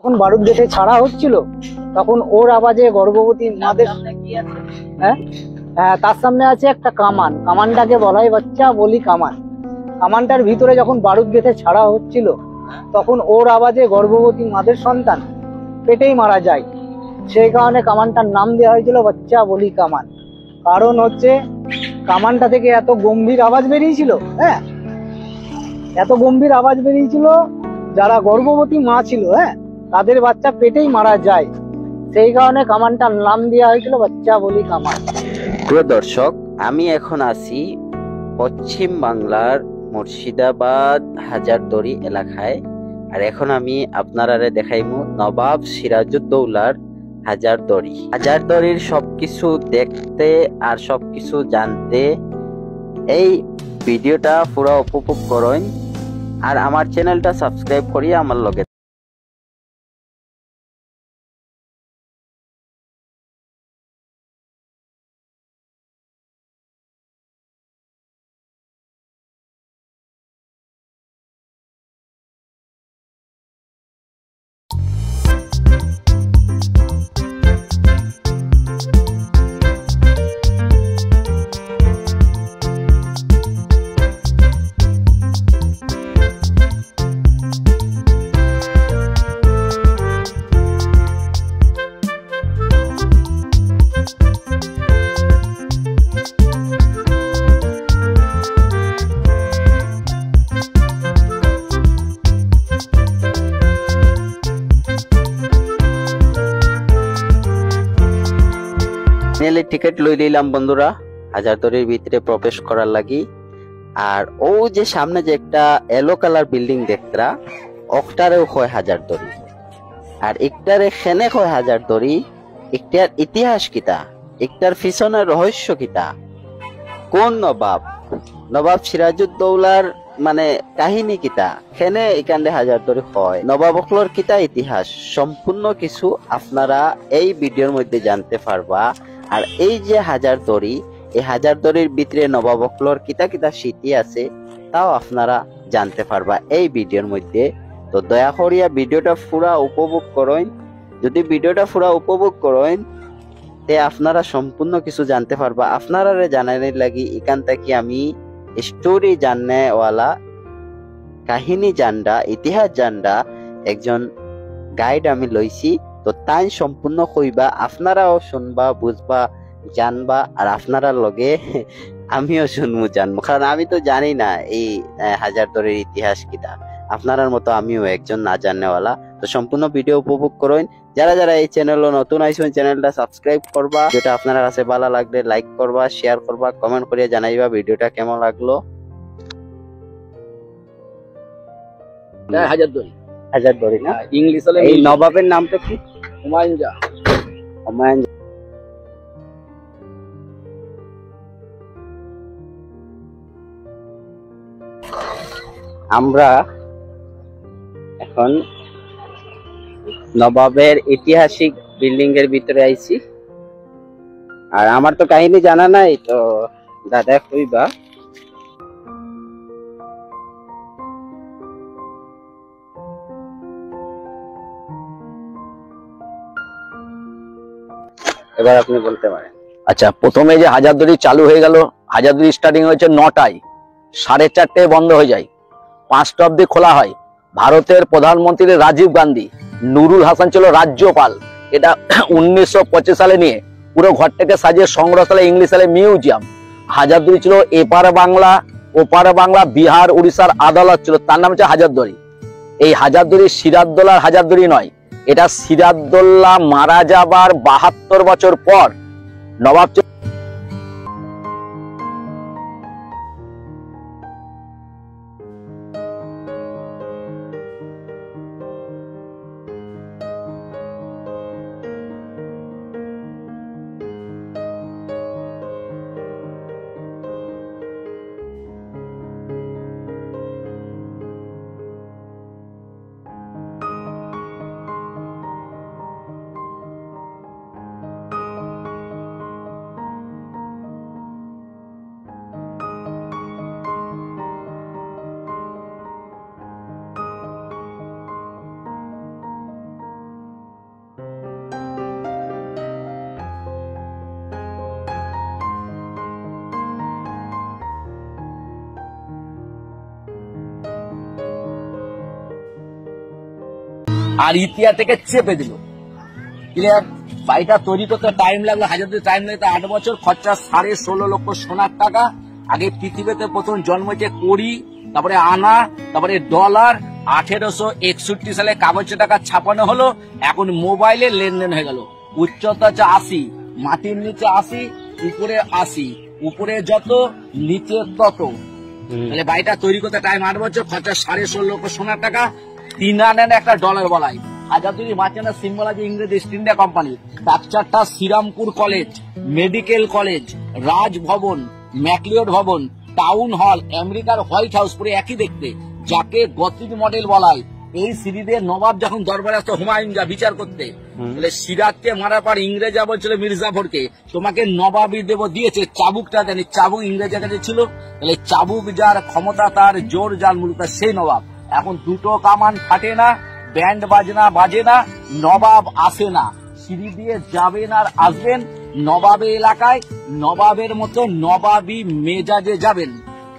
যখন বারুদ গেটে ছাড়া হচ্ছিল তখন ওর আওয়াজে গর্ভবতী মাদের হ্যাঁ হ্যাঁ তার সামনে আছে একটা কামান, কামানটাকে বলা হয় বাচ্চা বলি কামান। কামানটার ভিতরে যখন বারুদ গেটে ছাড়া হচ্ছিল তখন ওর আওয়াজে গর্ভবতী মাদের সন্তান পেটেই মারা যায়। সেই কারণে কামানটার নাম দেওয়া হয়েছিল বাচ্চা বলি কামান। কারণ হচ্ছে কামানটা থেকে এত গম্ভীর আওয়াজ বেরিয়েছিল, হ্যাঁ এত গম্ভীর আওয়াজ বেরিয়েছিল, যারা গর্ভবতী মা ছিল হ্যাঁ তাদের বাচ্চা পেটেই মারা যায়। সেই কারণে কামানটার নাম দেওয়া হয়েছিল বাচ্চা বলি কামান। প্রিয় দর্শক, আমি এখন আছি পশ্চিম বাংলার মুর্শিদাবাদ হাজারদুয়ারি এলাকায়। আর এখন আমি আপনারা দেখাইমু নবাব সিরাজউদ্দৌলার হাজারদুয়ারি। হাজারদুয়ারির সবকিছু দেখতে আর সবকিছু জানতে এই ভিডিওটা পুরো উপভোগ করেন আর আমার চ্যানেলটা সাবস্ক্রাইব করিয়ে আমার লগে। টিকিট লই নিলাম বন্ধুরা হাজারদুয়ারির ভিতরে প্রবেশ করার লাগি। আর ও যে সামনে যে একটা এলো কালার বিল্ডিং দেখতরা ওটারেও হয় হাজারদুয়ারি। আর একটারে খেনে হয় হাজারদুয়ারি, একটার ইতিহাস কিতা, একটার পিছনের রহস্য কিতা, কোন নবাব নবাব সিরাজউদ্দৌলার মানে কাহিনী কিতা, খেনে এখানে হাজারদুয়ারি হয়, নবাব অকলর কিতা ইতিহাস, সম্পূর্ণ কিছু আপনারা এই ভিডিওর মধ্যে জানতে পারবা। আর এই যে হাজারদুয়ারি, এই হাজারদুয়ারির ভিতরে নবাব অকলর কিতা কিতা স্মৃতি আছে তাও আপনারা জানতে পারবা এই ভিডিওর মধ্যে। তো দয়া করিয়া ভিডিওটা পুরা উপভোগ করেন। যদি ভিডিওটা পুরা উপভোগ করেন তে আপনারা সম্পূর্ণ কিছু জানতে পারবা। আপনারা জানানোর লাগি এখান থেকে আমি স্টোরি জাননেওয়ালা, কাহিনী জানডা, ইতিহাস জানডা একজন গাইড আমি লইছি। তো তাই সম্পূর্ণ কইবা, আপনারাও শুনবা, বুঝবা, জানবা। আর আপনারা লগে আমিও শুনবো, জানবো, কারণ আমি তো জানি না এই হাজারদুয়ারির ইতিহাস কিটা। আপনার মতো আমিও একজন না জাননেওয়ালা। তো সম্পূর্ণ ভিডিও উপভোগ করেন। যারা যারা এই চ্যানেল নতুন আইছেন চ্যানেলটা সাবস্ক্রাইব করবা, যেটা আপনার কাছে ভালো লাগলে লাইক করবা, শেয়ার করবা, কমেন্ট করিয়া জানাইবা ভিডিওটা কেমন লাগলো। হাজারদুয়ারি হাজারদুয়ারি না, ইংলিশ হলে এই নবাবের নামটা কি? হুমায়ুন শাহ। হুমায়ুন। আমরা এখন নবাবের ঐতিহাসিক বিল্ডিং এর ভিতরে আইছি। আর আমার তো কাহিনী জানা নাই, তো দাদা কইবা। এবার আপনি বলতে পারেন। আচ্ছা, প্রথমে যে হাজারদুয়ারি চালু হয়ে গেল, হাজারদুয়ারি স্টার্টিং হয়েছে 9টায়, 4:30 বন্ধ হয়ে যায়, 5টা অব্দি খোলা হয়। ভারতের প্রধানমন্ত্রী রাজীব গান্ধী, নুরুল হাসান ছিল রাজ্যপাল। এটা 1925 সালে নিয়ে পুরো ঘরটাকে সাজিয়ে সংগ্রহশালা, ইংলিশ সালে মিউজিয়াম। হাজারদুয়ারি ছিল এপার বাংলা ওপার বাংলা, বিহার উড়িষ্যার আদালত ছিল, তার নাম হচ্ছে হাজারদুয়ারি। এই হাজারদুয়ারি সিরাজদৌল্লার হাজারদুয়ারি নয়, এটা সিরাজদৌল্লা মারা যাবার 72 বছর পর নবাব আর ইতিহাস থেকে চেপে দিল। ক্লিয়ার? বাড়িটা তৈরি করতে টাইম লাগলো, হাজারদুয়ারি টাইম লাগতো 8 বছর, খরচা 16.5 লক্ষ সোনার টাকা। আগে পৃথিবীতে প্রথম জন্মেছে কড়ি, তারপরে আনা, তারপরে ডলার। 1861 সালে কাগজের টাকা ছাপানো হলো, এখন মোবাইলে লেনদেন হয়ে গেল। উচ্চতা হচ্ছে 80, মাটির নিচে 80, উপরে 80, উপরে যত নিচে তত। তাহলে বাড়িটা তৈরি করতে টাইম 8 বছর, খরচা 16.5 লক্ষ সোনার টাকা। 3 আনার একটা ডলার বলাই। হাজারদুয়ারি মার্চেন্ট সিম্বল আছে ইংরেজ ইস্ট ইন্ডিয়া কোম্পানি। স্ট্রাকচারটা Srirampur college, medical college, Rajbhavan, McLeod Bhavan, town hall, আমেরিকার হোয়াইট হাউস পুরো একই দেখতে, যাকে গথিক মডেল বলায়। এই সিরিজের নবাব যখন দরবারে আসতো হুমায়ুন যা বিচার করতে, তাহলে সিরাজকে মারার পর ইংরেজরা বলছিল মির্জাফরকে, তোমাকে নবাবি দেব দিয়েছে, চাবুকটা দেয়নি। চাবুক ইংরেজের কাছে ছিল। তাহলে চাবুক যার ক্ষমতা, তার জোর, যার মূলতা, সেই নবাব। এখন দুটো কামান ফাটে না, ব্যান্ড বাজনা বাজে না, নবাব আসে না। সিঁড়ি দিয়ে যাবেন আর আসবেন নবাবের এলাকায়, নবাবের মতো নবাবী মেজাজে যাবেন।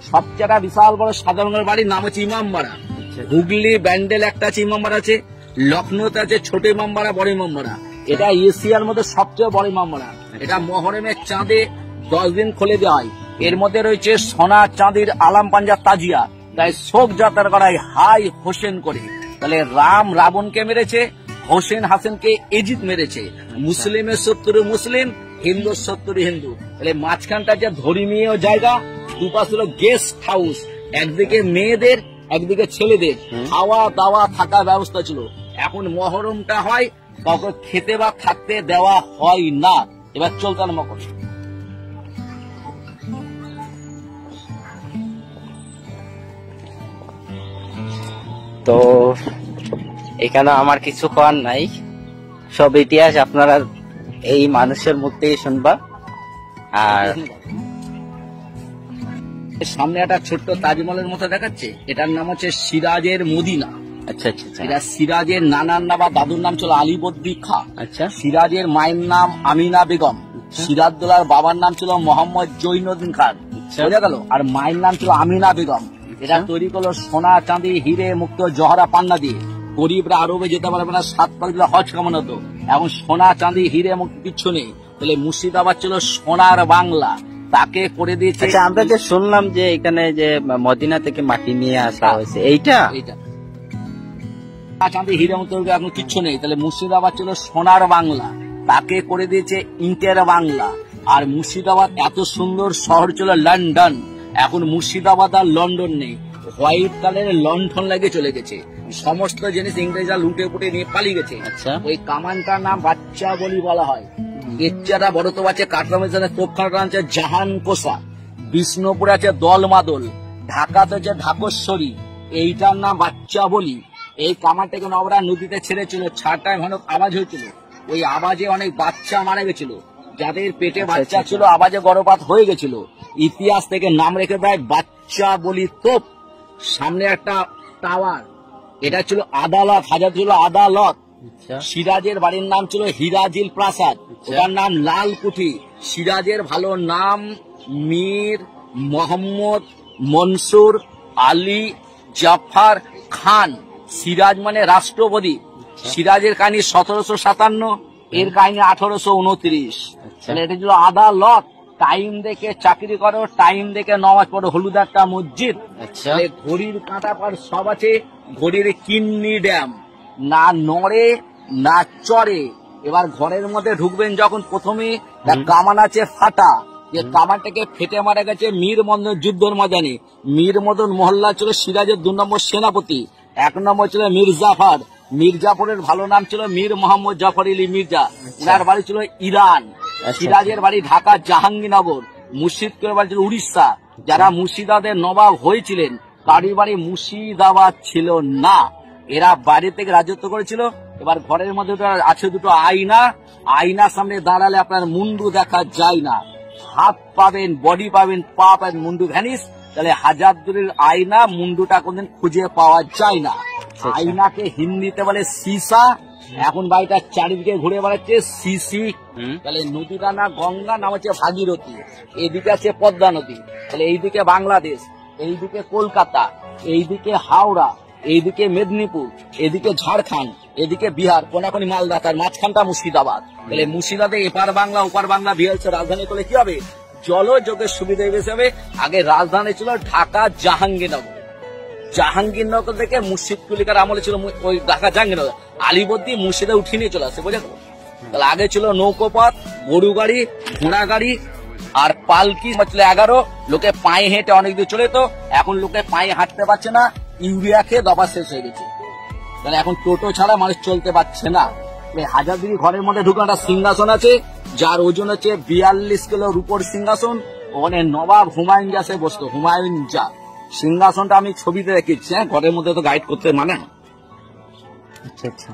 সবচেয়ে বিশাল বড় সাধারণ বাড়ির নাম হচ্ছে ইমামবাড়া। হুগলি ব্যান্ডেল একটা আছে ইমামবাড়া আছে, লখনৌতে আছে ছোট ইমামবাড়া, বড় ইমামবাড়া। এটা এশিয়ার মধ্যে সবচেয়ে বড় ইমামবাড়া। এটা মহরমের চাঁদে 10 দিন খুলে দেওয়া হয়। এর মধ্যে রয়েছে সোনা চাঁদির আলাম পাঞ্জা তাজিয়া, তাই শোক যাত্রা করায় হাই হোসেন করে। তাহলে রাম রাবণকে মেরেছে, হোসেন হাসেনকে এজিদ মেরেছে। মুসলিমের শত্রু মুসলিম, হিন্দুর শত্রু হিন্দু। তাহলে মাঝখানটা যে ধর্মীয় জায়গা, দুপাশ হলো গেস্ট হাউস, একদিকে মেয়েদের একদিকে ছেলেদের খাওয়া দাওয়া থাকার ব্যবস্থা ছিল। এখন মহরমটা হয়, কাউকে খেতে বা থাকতে দেওয়া হয় না। এবার চলতে আরম্ভ করো। তো এখানে আমার কিছু করার নাই, সব ইতিহাস আপনারা এই মানুষের মধ্যেই শুনবা। আর সামনে একটা ছোট্ট তাজমহলের মতো দেখাচ্ছে, এটার নাম হচ্ছে সিরাজের মদিনা। আচ্ছা আচ্ছা আচ্ছা। এটা সিরাজের নানার নাম বা দাদুর নাম ছিল আলিবদ্দি খা। আচ্ছা। সিরাজের মায়ের নাম আমিনা বেগম। সিরাজদৌলার বাবার নাম ছিল মোহাম্মদ জৈনুদ্দিন খান, বোঝা গেল। আর মায়ের নাম ছিল আমিনা বেগম। এটা তৈরি করলো সোনা চাঁদি হিরে মুক্ত জহরা পান্না দিয়ে। গরিবরা আরবে যেতে পারবে না, 7 পাক দিলে হজ কামানো হতো। এখন সোনা চাঁদি হিরে মুক্ত কিচ্ছু নেই। তাহলে মুর্শিদাবাদ ছিল সোনার বাংলা, তাকে করে দিয়েছে। আচ্ছা, আমরা যে শুনলাম যে এখানে যে মদিনা থেকে মাটি নিয়ে আসা হয়েছে, এইটা চাঁদি হিরে মুক্ত এখন কিচ্ছু নেই। তাহলে মুর্শিদাবাদ ছিল সোনার বাংলা, তাকে করে দিয়েছে ইন্টের বাংলা। আর মুর্শিদাবাদ এত সুন্দর শহর ছিল লন্ডন, এখন মুর্শিদাবাদ আর লন্ডন নেই। হোয়াইট কালারের লন্ঠন লাগে চলে গেছে, সমস্ত জিনিস ইংরেজরা লুটে পুটে নিয়ে পালিয়ে গেছে। আচ্ছা। ওই কামানটার নাম বাচ্চা বলি বলা হয়। এচ্চারা বড় তো আছে, কাটরামের তোপখানাটা আছে জাহান কোষা, বিষ্ণুপুরে আছে দল মাদল, ঢাকাতে আছে ঢাকেশ্বরী, এইটার নাম বাচ্চা বলি। এই কামানটাকে নবরা নদীতে ছেড়েছিল, ছাড়টায় ভয়ানক আওয়াজ হয়েছিল। ওই আওয়াজে অনেক বাচ্চা মারা গেছিল, যাদের পেটে বাচ্চা ছিল আওয়াজে গর্ভপাত হয়ে গেছিল। ইতিহাস থেকে নাম রেখে দেয় বাচ্চা বলি তোপ। সামনে একটা টাওয়ার, এটা ছিল আদালত, হাজার ছিল আদালত। সিরাজের বাড়ির নাম ছিল হিরাজিল প্রাসাদ, ওটার নাম লালকুঠি। সিরাজের ভালো নাম মীর মোহাম্মদ মনসুর আলী জাফর খান। সিরাজ মানে রাষ্ট্রপতি। সিরাজের কাহিনী 1757, এর কাহিনী 1829। তাহলে এটা ছিল আদালত। টাইম দেখে চাকরি করো, টাইম দেখে নামাজ পড়ো, হলুদ একটা মসজিদ। ঘড়ির কাঁটা পার সব আছে। ঘড়ির কিন্নি ড্যাম, না নড়ে না চড়ে। এবার ঘরের মধ্যে ঢুকবেন যখন, প্রথমে কামান আছে ফাটা, যে কামানটাকে ফেটে মারা গেছে মীর মদন যুদ্ধের ময়দানে। মীর মদন মহল্লা ছিল সিরাজের 2 নম্বর সেনাপতি। 1 নম্বর ছিল মির্জাফর। মির্জাফরের ভালো নাম ছিল মীর মোহাম্মদ জাফর আলী মির্জা। উনার বাড়ি ছিল ইরান। সিরাজের বাড়ি ঢাকা জাহাঙ্গীরনগর। মুর্শিদপুরের বাড়ি ছিল উড়িষ্যা। যারা মুর্শিদাবাদের নবাব হয়েছিলেন, কারোর বাড়ি মুর্শিদাবাদ ছিল না, এরা বাইরে থেকে রাজত্ব করেছিল। এবার ঘরের মধ্যে আছে 2টো আয়না, আয়নার সামনে দাঁড়ালে আপনার মুন্ডু দেখা যায় না, হাত পাবেন, বডি পাবেন, পা পাবেন, মুন্ডু ভ্যানিস। তাহলে হাজারদুয়ারির আয়না, মুন্ডুটা কোনদিন খুঁজে পাওয়া যায় না। আয়নাকে হিন্দিতে বলে সিসা। এখন বাড়িটার চারিদিকে ঘুরে বেড়াচ্ছে সিসি। তাহলে নদীটা না গঙ্গা, নাম হচ্ছে ভাগীরথী। এইদিকে আছে পদ্মা নদী। তাহলে এইদিকে বাংলাদেশ, এইদিকে কলকাতা, এইদিকে হাওড়া, এইদিকে মেদিনীপুর, এদিকে ঝাড়খণ্ড, এদিকে বিহার, কোনাকুনি মালদা, তার মাঝখানটা মুর্শিদাবাদ। তাহলে মুর্শিদাবাদে এপার বাংলা ওপার বাংলা বিহার রাজধানী করলে কি হবে? জলযোগের সুবিধা হিসেবে আগে রাজধানী ছিল ঢাকা জাহাঙ্গীরনগর। জাহাঙ্গীরনগর থেকে মুর্শিদ কুলিকার আমলে ছিল ওই ঢাকা জাহাঙ্গীরনগর। আলীবর্দী মুর্শিদে উঠিয়ে নিয়ে চলে আসে, বোঝা গেল? তাহলে আগে ছিল নৌকোপথ, গরু গাড়ি, ঘোড়া গাড়ি আর পালকি ছিল 11। লোকে পায়ে হেঁটে অনেক দূর চলে তো, এখন লোকে পায়ে হাঁটতে পারছে না, ইউরিয়া খেয়ে দফা শেষ হয়ে গেছে। তাহলে এখন টোটো ছাড়া মানুষ চলতে পারছে না। হাজারদুয়ারি ঘরের মধ্যে ঢুকে একটা সিংহাসন আছে, যার ওজন হচ্ছে 42 কিলো রূপোর সিংহাসন। ওখানে নবাব হুমায়ুন জাসে বসতো, হুমায়ুন জা। সিংহাসনটা আমি ছবিতে রেখেছি, হ্যাঁ, ঘরের মধ্যে তো গাইড করতে মানে। আচ্ছা আচ্ছা,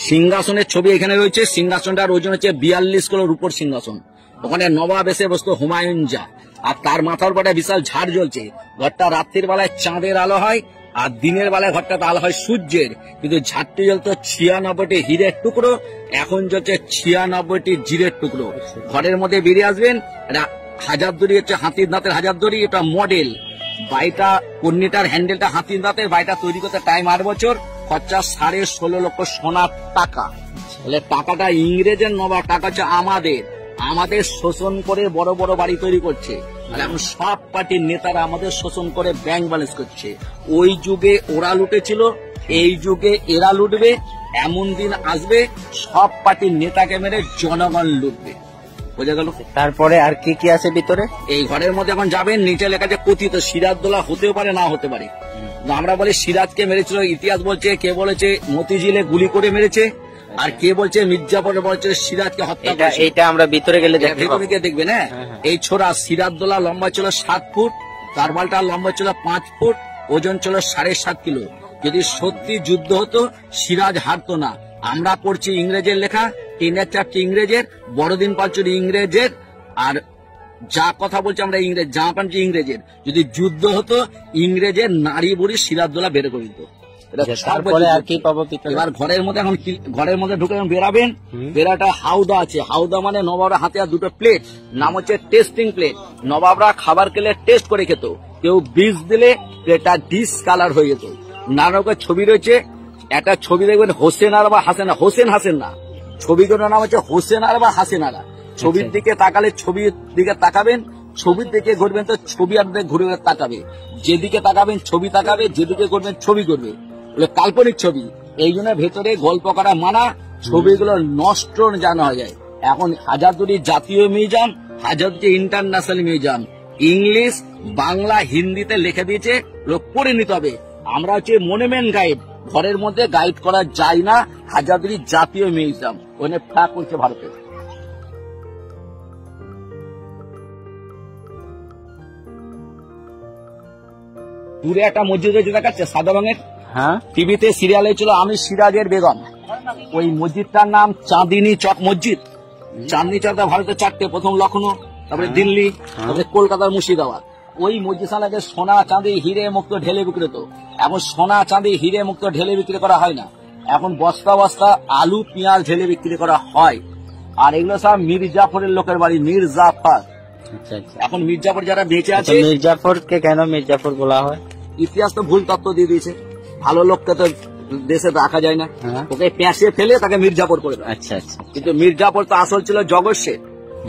সিংহাসনের ছবি এখানে রয়েছে। সিংহাসনটার ওজন হচ্ছে 42 কিলো রূপোর সিংহাসন। ওখানে নবাব এসে বসতো হুমায়ুন জা। আর তার মাথার উপরে বিশাল ঝাড় জ্বলছে। ঘরটা রাত্রির বেলায় চাঁদের আলো হয়, আর দিনের বেলায় ঘরটাতে আলো হয় সূর্যের। কিন্তু ঝাড়টি জ্বলতো 96টি হীরের টুকরো, এখন জ্বলছে 96টি জিরের টুকরো। ঘরের মধ্যে বেরিয়ে আসবেন, হাজারদুয়ারি হচ্ছে হাতির দাঁতের হাজারদুয়ারি, এটা মডেল। বাড়িটা কর্নিটার হ্যান্ডেলটা হাতির দাঁতের। বাড়িটা তৈরি করতে টাইম 8 বছর, খরচা 16.5 লক্ষ সোনার টাকা। তাহলে টাকাটা ইংরেজের নবা, টাকা হচ্ছে আমাদের শোষণ করে বড় বড় বাড়ি তৈরি করছে। এখন সব পার্টির নেতারা আমাদের শোষণ করে ব্যাংক ব্যালেন্স করছে। ওই যুগে ওরা লুটেছিল, এই যুগে এরা লুটবে। এমন দিন আসবে সব পার্টির নেতাকে মেরে জনগণ লুটবে, বোঝা গেল? তারপরে আর কি কি আছে ভিতরে? এই ঘরের মধ্যে এখন যাবেন, নিচে লেখা আছে কথিত সিরাজদৌল্লা হতেও পারে না হতে পারে। আমরা বলি সিরাজকে মেরেছিল, ইতিহাস বলছে। কে বলেছে মতিঝিলে গুলি করে মেরেছে, আর কে বলছে মির্জাপুরে বলছে সিরাজকে হত্যা করেছে। এটা আমরা ভিতরে গেলে ভিতরে গিয়ে দেখবেন। হ্যাঁ, এই ছোড়া সিরাজদৌল্লা লম্বা ছিল 7 ফুট, তার বালটা লম্বা ছিল 5 ফুট, ওজন ছিল 7.5 কিলো। যদি সত্যি যুদ্ধ হতো সিরাজ হারতো না। আমরা পড়ছি ইংরেজের লেখা, 3 4টি ইংরেজের, বড়দিন পাঁচটি ইংরেজের, আর যা কথা বলছে আমরা ইংরেজ, যা পাচ্ছি ইংরেজের। যদি যুদ্ধ হতো ইংরেজের নারী বুড়ি সিরাজদৌল্লা বের করে দিত। তারপরে আর কি পাবো? এবার ঘরের মধ্যে এখন ঘরের মধ্যে ঢুকে বেরাবেন, বেরাটা হাউদা আছে। হাউদা মানে নবাবরা হাতে আর দুটো প্লেট, নাম হচ্ছে টেস্টিং প্লেট। নবাবরা খাবার খেলে টেস্ট করে খেত। কেউ বিষ দিলে প্লেটটা ডিস কালার হয়ে যেত। নানা রকমের ছবি রয়েছে। একটা ছবি দেখবেন হোসেন আর বা হাসেনা, হোসেন হাসেন না, ছবিগুলোর নাম হচ্ছে হোসেন আর বা হাসেনারা। ছবির দিকে তাকালে ছবির দিকে তাকাবেন, ছবির দিকে ঘুরবেন তো ছবি আপনাদের ঘুরে তাকাবে। যেদিকে তাকাবেন ছবি তাকাবে, যেদিকে করবেন ছবি করবে। কাল্পনিক ছবি, এই জন্য ভেতরে গল্প করা মানা। ছবিগুলো নষ্ট জানা হয়ে যায়। এখন হাজারদুয়ারি জাতীয় museum, Hazarduari international museum, English Bangla হিন্দিতে লিখে দিয়েছে, লোক পড়ে নিতে হবে। আমরা হচ্ছে মনুমেন্ট গাইড, ঘরের মধ্যে গাইড করা যায় না। হাজারদুয়ারি জাতীয় মিউজিয়াম ওখানে ফ্ল্যাগ করছে ভারতের। দূরে একটা মসজিদ রয়েছে, দেখাচ্ছে সাদা রঙের। হ্যাঁ, টিভিতে সিরিয়ালে ছিল আমি সিরাজের বেগম। ওই মসজিদটার নাম চাঁদিনী চক মসজিদ। চাঁদনি চক ভারতের 4টে, প্রথম লখনৌ, তারপরে দিল্লি, তারপরে কলকাতার মুর্শিদাবাদ। ওই মসজিদে সোনা চাঁদি হিরে মুক্ত ঢেলে বিক্রি হতো। এখন সোনা চাঁদি হিরে মুক্ত ঢেলে বিক্রি করা হয় না। এখন বস্তা বস্তা আলু পেঁয়াজ ঢেলে বিক্রি করা হয়। আর এগুলো সব মির্জাফরের লোকের বাড়ি, মির্জাফর। এখন মির্জাফর যারা বেঁচে আছে, মির্জাফরকে কেন মির্জাফর বলা হয়? ইতিহাস তো ভুল তত্ত্ব দিয়ে দিয়েছে। ভালো লোককে তো দেশে রাখা যায় না, ওকে প্যাঁচে ফেলে তাকে মির্জাফর করে দেয়। আচ্ছা আচ্ছা, কিন্তু মির্জাফর তো আসল ছিল জগৎ শেঠ,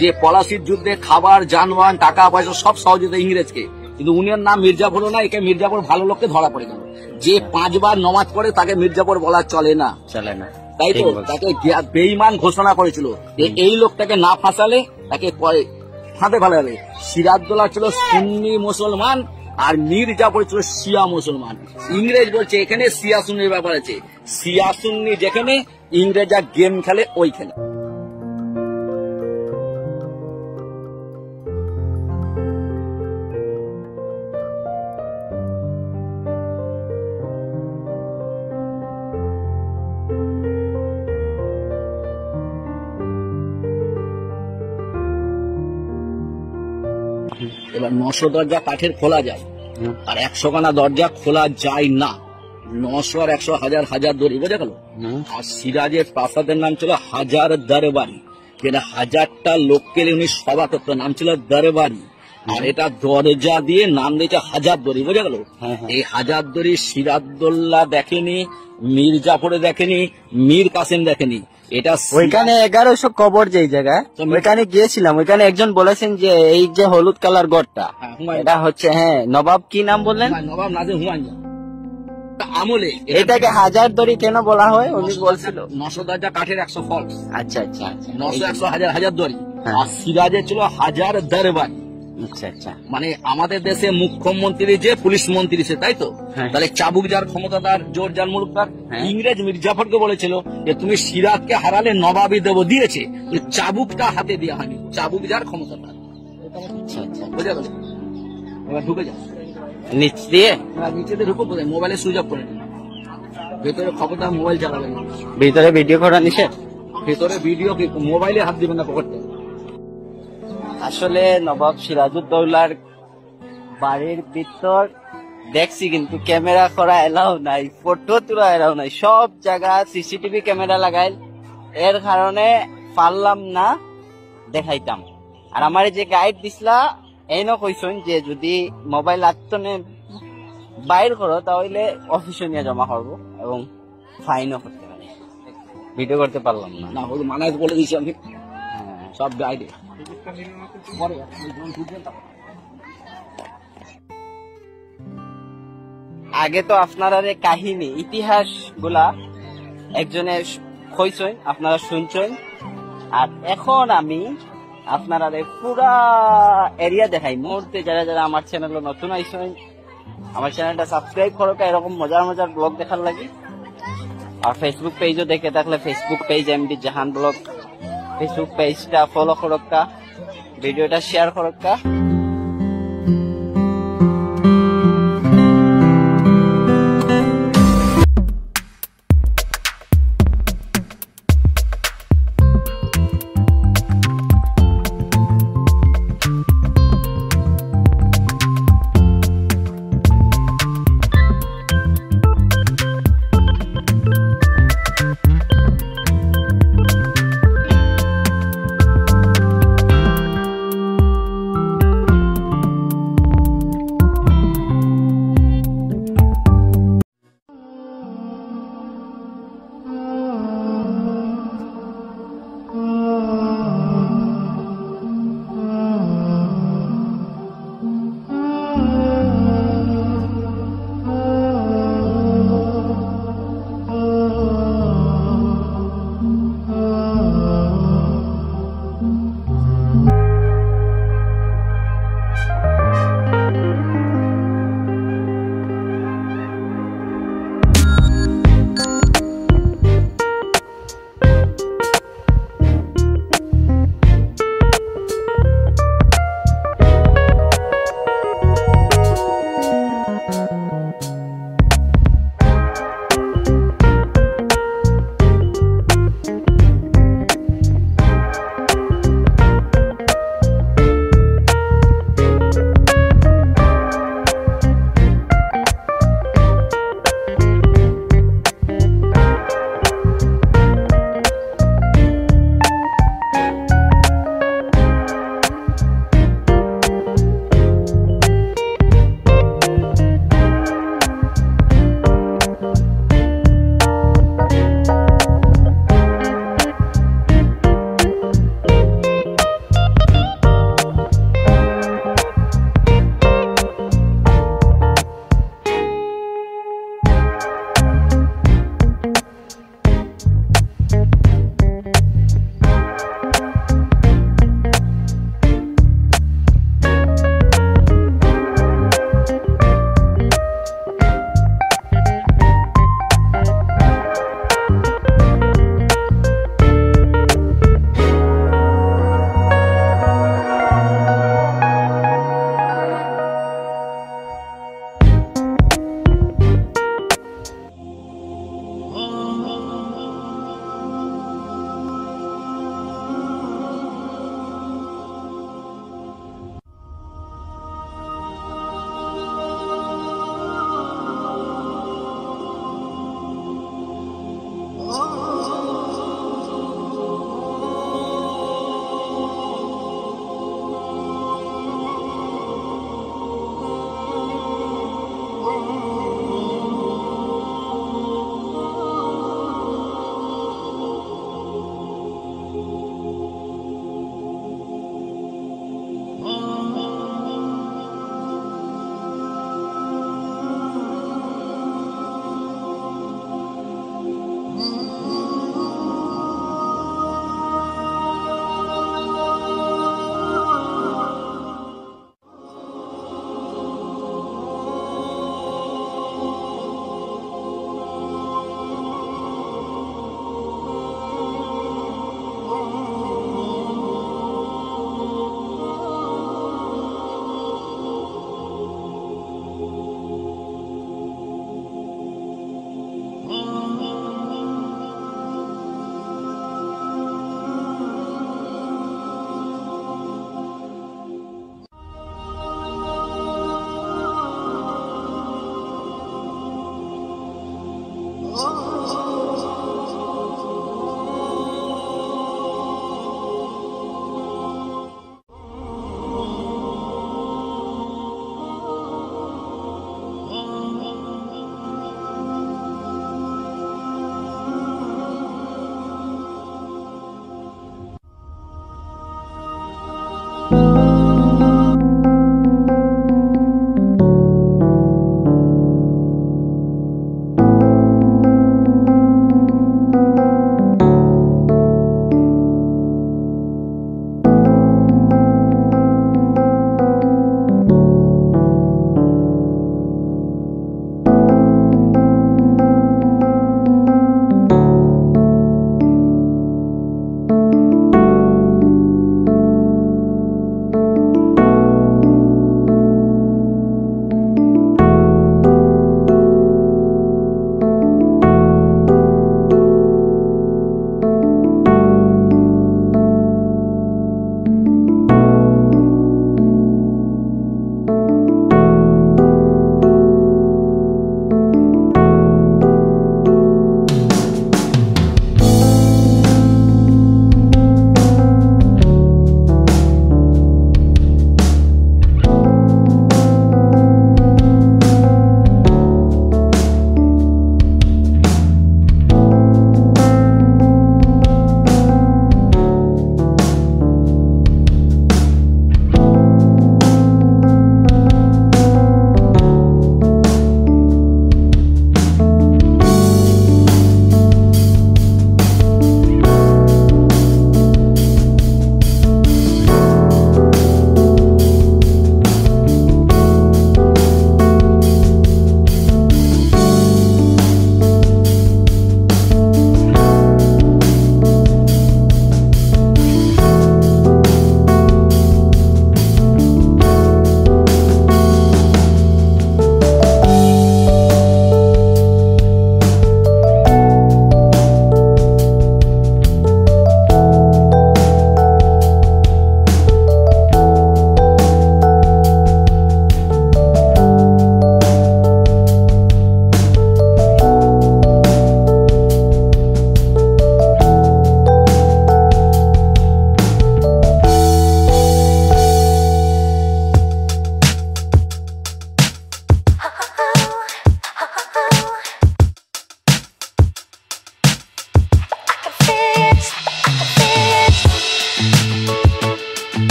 যে পলাশির যুদ্ধে খাবার যানবাহন টাকা পয়সা সব সহযোগিতা ইংরেজকে। কিন্তু উনির নাম মির্জাফর না, একে মির্জাফর ভালো লোককে ধরা পড়ে গেল। যে 5 বার নমাজ পড়ে তাকে মির্জাফর বলা চলে না, চলে না। তাই তো তাকে বেঈমান ঘোষণা করেছিল। এই লোকটাকে না ফাঁসালে তাকে ফাঁদে ফেলা যাবে। সিরাজদৌল্লা ছিল সুন্নি মুসলমান, আর মির্জাফর ছিল শিয়া মুসলমান। ইংরেজ বলছে এখানে শিয়া সুন্নির ব্যাপার আছে। শিয়া সুন্নি যেখানে, ইংরেজরা গেম খেলে ওইখানে। এবার 900 দরজা কাঠের খোলা যায়, আর 100 খানা দরজা খোলা যায় না। 900 আর 100 হাজার হাজারদুয়ারি, বোঝা গেল? আর সিরাজের প্রাসাদের নাম ছিল হাজারদুয়ারি, যেটা 1000টা লোককে উনি সভা করত, নাম ছিল দরবারি। আর এটা দরজা দিয়ে নাম দিয়েছে হাজারদুয়ারি, বোঝা গেল? হ্যাঁ, হ্যাঁ। এই হাজারদুয়ারি সিরাজদৌল্লা দেখেনি, মীর জাফরে দেখেনি, মীর কাসেম দেখেনি। এটা ওইখানে 1100 কবর যেই জায়গায়, ওইখানে গিয়েছিলাম। ওইখানে একজন বলেছেন যে এই যে হলুদ কালার গড়টা, এটা হচ্ছে নবাব কি নাম বললেন? নবাব নাজির হুমায়ুন আমলে। এটাকে হাজারদুয়ারি কেন বলা হয় উনি বলছিল? 900 দরজা কাঠের 100 ফলস। আচ্ছা আচ্ছা আচ্ছা, 900 100 হাজারদুয়ারি। হ্যাঁ। আর সিরাজে ছিল হাজার দরবারি। আচ্ছা আচ্ছা। মানে আমাদের দেশে মুখ্যমন্ত্রী যে পুলিশ মন্ত্রী সে, তাই তো? হ্যাঁ। তাহলে চাবুক যার ক্ষমতাদার, জোর যার মুলুকদার। হ্যাঁ। ইংরেজ মির্জাফরকে বলেছিল যে তুমি সিরাজকে হারালে নবাবি দেব, দিয়েছে, চাবুকটা হাতে দেওয়া হয়নি। চাবুক যার ক্ষমতাদার। আচ্ছা আচ্ছা। বুঝা গেল? এবার ঢুকে যাও। নিচ দিয়ে নিচে দিয়ে ঢুকো, কোথায় মোবাইলে সুইচ অফ করে নিন। ভেতরে খবরদার মোবাইল চালাবেন না। ভিতরে ভিডিও করা নিষেধ। ভেতরে ভিডিও মোবাইলে হাত দিবেন না পকেটে। আসলে নবাব সিরাজউদ্দৌলার বাড়ির ভিতর দেখছি, কিন্তু ক্যামেরা করা এলাও নাই, ফটো তোলা এলাও নাই। সব জায়গা সিসিটিভি ক্যামেরা লাগাই, এর কারণে পারলাম না দেখাইতাম। আর আমার যে গাইড দিছিলা এইনো কইছেন যে যদি মোবাইল আত্মনে বাইর করো তাহলে অফিসে নিয়ে জমা করবো এবং ফাইনও করতে পারে। ভিডিও করতে পারলাম না। না, ওই মানায় বলে দিয়েছি আমি হ্যাঁ। সব গাইডে। আগে তো আপনারা কাহিনী ইতিহাস গুলা একজনের কইছেন, আপনারা শুনছেন, আর এখন আমি আপনারা পুরা এরিয়া দেখাই। মুহূর্তে যারা যারা আমার চ্যানেল নতুন আইছেন, আমার চ্যানেলটা সাবস্ক্রাইব করো এরকম মজার মজার ব্লগ দেখার লাগি। আর ফেসবুক পেজও দেখে থাকলে ফেসবুক পেজ এমডি জাহান ব্লগ, ফেসবুক পেজটা ফলো করক্কা, ভিডিওটা শেয়ার করক্কা।